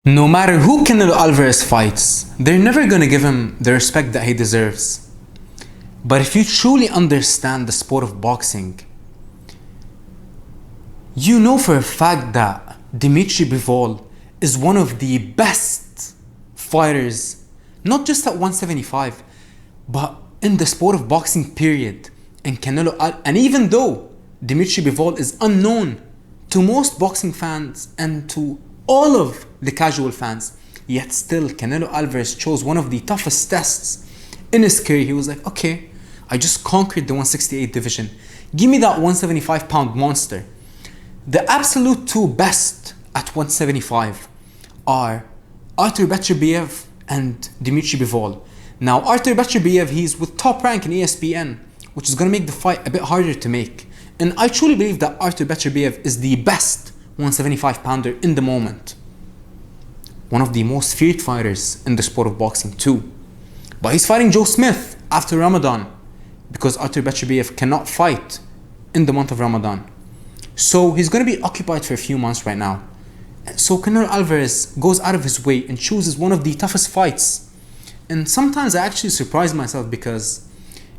No matter who Canelo Alvarez fights, they're never gonna give him the respect that he deserves. But if you truly understand the sport of boxing, you know for a fact that Dmitry Bivol is one of the best fighters, not just at 175, but in the sport of boxing period. And even though Dmitry Bivol is unknown to most boxing fans and to all of the casual fans, yet still Canelo Alvarez chose one of the toughest tests in his career. He was like, okay, I just conquered the 168 division. Give me that 175 pound monster. The absolute two best at 175 are Artur Beterbiev and Dmitry Bivol. Now Artur Beterbiev, he's with Top Rank in ESPN, which is going to make the fight a bit harder to make. And I truly believe that Artur Beterbiev is the best 175 pounder in the moment. One of the most feared fighters in the sport of boxing too. But he's fighting Joe Smith after Ramadan because Artur Beterbiev cannot fight in the month of Ramadan. So he's going to be occupied for a few months right now. So Canelo Alvarez goes out of his way and chooses one of the toughest fights. And sometimes I actually surprise myself because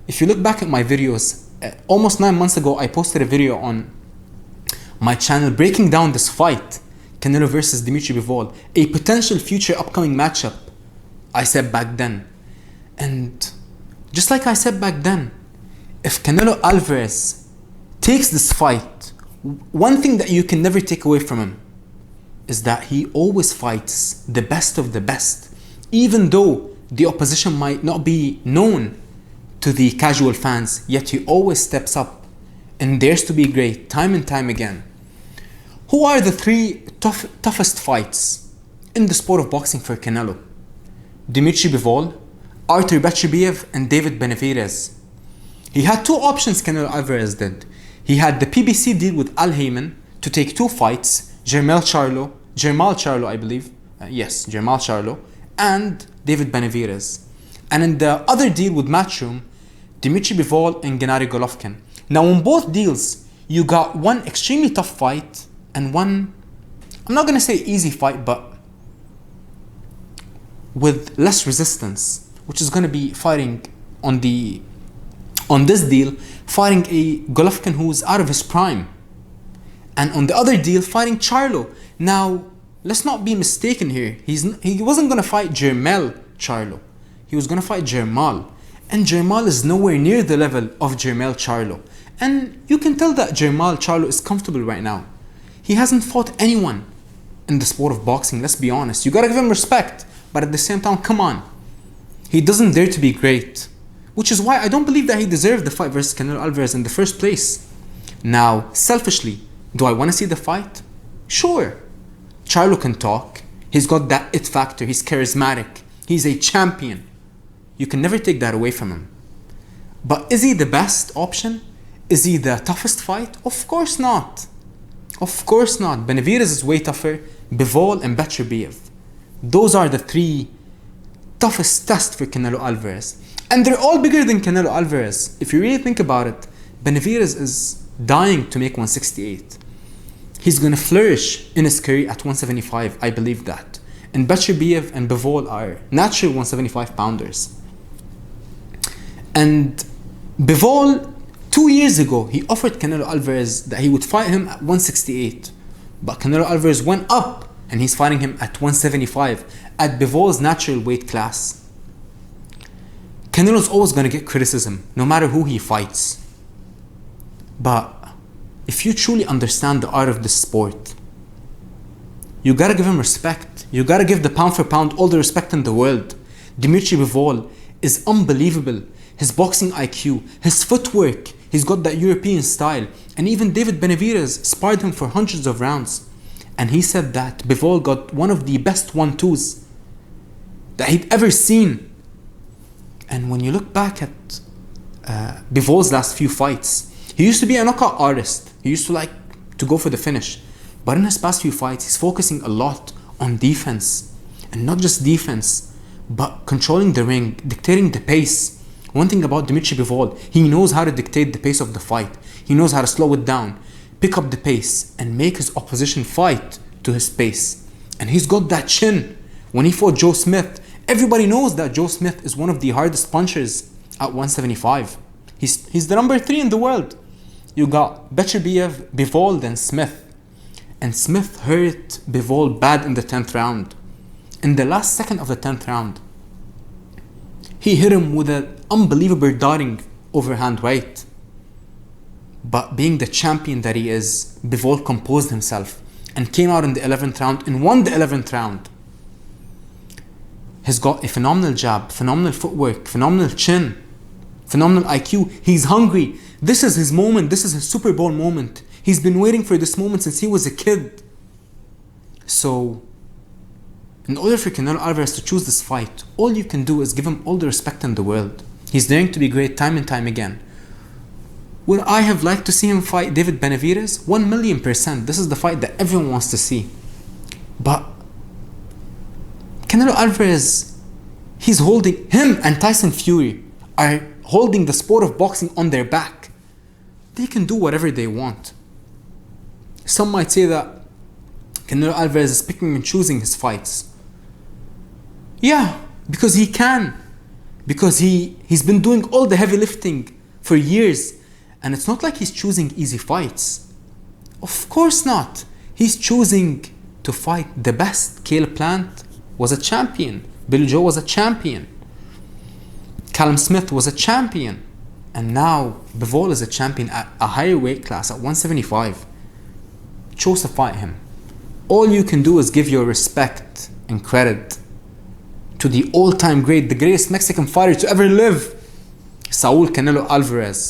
if you look back at my videos, almost 9 months ago I posted a video on my channel breaking down this fight, Canelo versus Dmitry Bivol, a potential future upcoming matchup, I said back then. And just like I said back then, if Canelo Alvarez takes this fight, one thing that you can never take away from him is that he always fights the best of the best, even though the opposition might not be known to the casual fans, yet he always steps up and dares to be great time and time again. Who are the three toughest fights in the sport of boxing for Canelo? Dmitry Bivol, Artur Beterbiev, and David Benavidez. He had two options, Canelo Alvarez did. He had the PBC deal with Al Haymon to take two fights, Jermall Charlo, I believe. Jermall Charlo, and David Benavidez. And in the other deal with Matchroom, Dmitry Bivol and Gennady Golovkin. Now in both deals, you got one extremely tough fight and one, I'm not going to say easy fight, but with less resistance, which is going to be fighting on this deal, fighting a Golovkin who's out of his prime. And on the other deal, fighting Charlo. Now, let's not be mistaken here. He wasn't going to fight Jermall Charlo. He was going to fight Jermall. And Jermall is nowhere near the level of Jermall Charlo. And you can tell that Jermall Charlo is comfortable right now. He hasn't fought anyone in the sport of boxing, let's be honest. You gotta give him respect, but at the same time, come on. He doesn't dare to be great, which is why I don't believe that he deserved the fight versus Canelo Alvarez in the first place. Now, selfishly, do I want to see the fight? Sure. Charlo can talk. He's got that it factor. He's charismatic. He's a champion. You can never take that away from him. But is he the best option? Is he the toughest fight? Of course not. Of course not. Benavidez is way tougher. Bivol and Beterbiev. Those are the three toughest tests for Canelo Alvarez. And they're all bigger than Canelo Alvarez. If you really think about it, Benavidez is dying to make 168. He's going to flourish in his career at 175. I believe that. And Beterbiev and Bivol are natural 175 pounders. And Bivol, 2 years ago, he offered Canelo Alvarez that he would fight him at 168. But Canelo Alvarez went up and he's fighting him at 175 at Bivol's natural weight class. Canelo's always going to get criticism, no matter who he fights. But if you truly understand the art of this sport, you gotta give him respect. You gotta give the pound for pound all the respect in the world. Dmitry Bivol is unbelievable. His boxing IQ, his footwork, he's got that European style. And even David Benavidez sparred him for hundreds of rounds. And he said that Bivol got one of the best 1-2s that he'd ever seen. And when you look back at Bivol's last few fights, he used to be a knockout artist. He used to like to go for the finish. But in his past few fights, he's focusing a lot on defense. And not just defense, but controlling the ring, dictating the pace. One thing about Dmitry Bivol, he knows how to dictate the pace of the fight. He knows how to slow it down, pick up the pace, and make his opposition fight to his pace. And he's got that chin. When he fought Joe Smith, everybody knows that Joe Smith is one of the hardest punchers at 175. He's the number 3 in the world. You got Dmitry Bivol, then Smith. And Smith hurt Bivol bad in the 10th round. In the last second of the 10th round, he hit him with an unbelievable darting overhand right. But being the champion that he is, Bivol composed himself and came out in the 11th round and won the 11th round. He's got a phenomenal jab, phenomenal footwork, phenomenal chin, phenomenal IQ. He's hungry. This is his moment. This is his Super Bowl moment. He's been waiting for this moment since he was a kid. So, in order for Canelo Alvarez to choose this fight, all you can do is give him all the respect in the world. He's daring to be great time and time again. Would I have liked to see him fight David Benavidez? 1,000,000%. This is the fight that everyone wants to see. But Canelo Alvarez, he's holding, him and Tyson Fury are holding the sport of boxing on their back. They can do whatever they want. Some might say that Canelo Alvarez is picking and choosing his fights. Yeah, because he can. Because he's been doing all the heavy lifting for years. And it's not like he's choosing easy fights. Of course not. He's choosing to fight the best. Caleb Plant was a champion. Billy Joe was a champion. Callum Smith was a champion. And now Bivol is a champion at a higher weight class at 175. Chose to fight him. All you can do is give your respect and credit to the all-time great, the greatest Mexican fighter to ever live, Saul Canelo Alvarez.